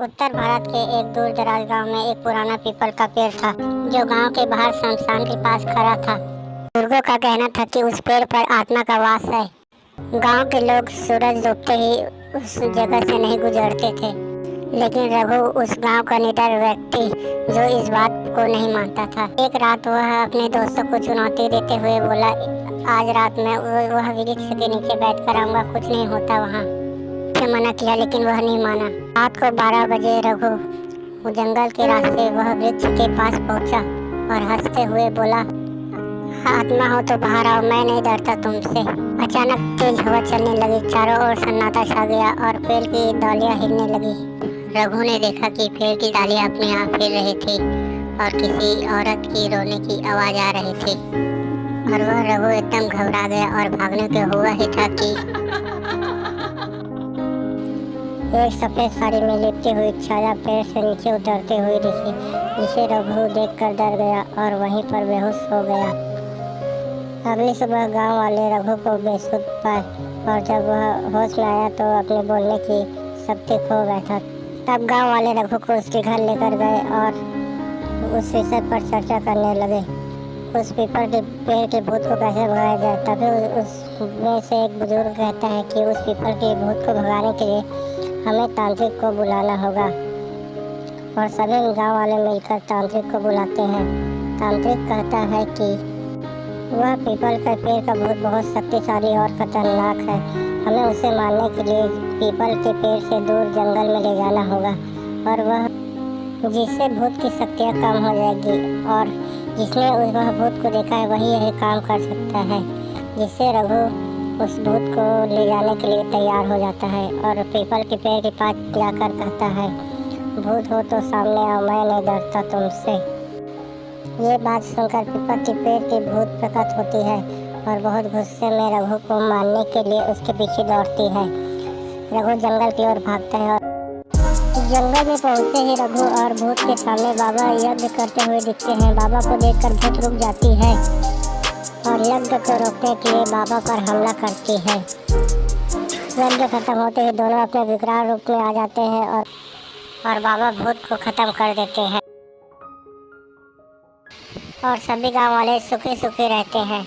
उत्तर भारत के एक दूर दराज गांव में एक पुराना पीपल का पेड़ था जो गांव के बाहर शमशान के पास खड़ा था। बुजुर्गों का कहना था कि उस पेड़ पर आत्मा का वास है। गांव के लोग सूरज डूबते ही उस जगह से नहीं गुजरते थे, लेकिन रघु उस गांव का निडर व्यक्ति जो इस बात को नहीं मानता था। एक रात वह अपने दोस्तों को चुनौती देते हुए बोला, आज रात में वह वृक्ष के नीचे बैठकर आऊंगा, कुछ नहीं होता वहाँ। मना किया लेकिन वह नहीं माना। रात को 12 बजे रघु जंगल के रास्ते वह वृक्ष के पास पहुंचा और हंसते हुए बोला, आत्मा हो तो बाहर आओ, मैं नहीं डरता तुमसे। अचानक तेज हवा चलने लगी, चारों ओर सन्नाटा छा गया और पेड़ की डालियां हिलने लगी। रघु ने देखा कि पेड़ की डालियां अपने आप हिल रही थी और किसी औरत की रोने की आवाज आ रही थी। और वह रघु एकदम घबरा गया और भागने के हुआ ही था कि एक सफेद साड़ी में लिपटी हुई छाया पेड़ से नीचे उतरती हुई दिखी, जिसे रघु देखकर डर गया और वहीं पर बेहोश हो गया। अगली सुबह गांव वाले रघु को बेसुध पाए और जब वह होश में आया तो अपने बोलने की शक्ति खो बैठा। तब गांव वाले रघु को उसके घर लेकर गए और उस विषय पर चर्चा करने लगे। उस पीपल के पेड़ के भूत को कैसे भगाया जाए। तभी उसमें से एक बुजुर्ग कहता है कि उस पीपल के भूत को भगाने के लिए हमें तांत्रिक को बुलाना होगा। और सभी गांव वाले मिलकर तांत्रिक को बुलाते हैं। तांत्रिक कहता है कि वह पीपल का पेड़ का भूत बहुत शक्तिशाली और खतरनाक है, हमें उसे मारने के लिए पीपल के पेड़ से दूर जंगल में ले जाना होगा और वह जिससे भूत की शक्तियाँ कम हो जाएगी और जिसने वह भूत को देखा है वही यही काम कर सकता है। जिससे रघु उस भूत को ले जाने के लिए तैयार हो जाता है और पीपल के पेड़ के पास जाकर कहता है, भूत हो तो सामने आओ, मैं नहीं डरता तुमसे। ये बात सुनकर पीपल के पेड़ की भूत प्रकट होती है और बहुत गुस्से में रघु को मारने के लिए उसके पीछे दौड़ती है। रघु जंगल की ओर भागता है और जंगल में पहुंचते ही रघु और भूत के सामने बाबा यज्ञ करते हुए दिखते हैं। बाबा को देखकर भूत रुक जाती है और यज्ञ को रोकने के लिए बाबा पर हमला करती है। यज्ञ खत्म होते ही दोनों अपने विकराल रूप में आ जाते हैं और बाबा भूत को खत्म कर देते हैं और सभी गांव वाले सुखी सुखी रहते हैं।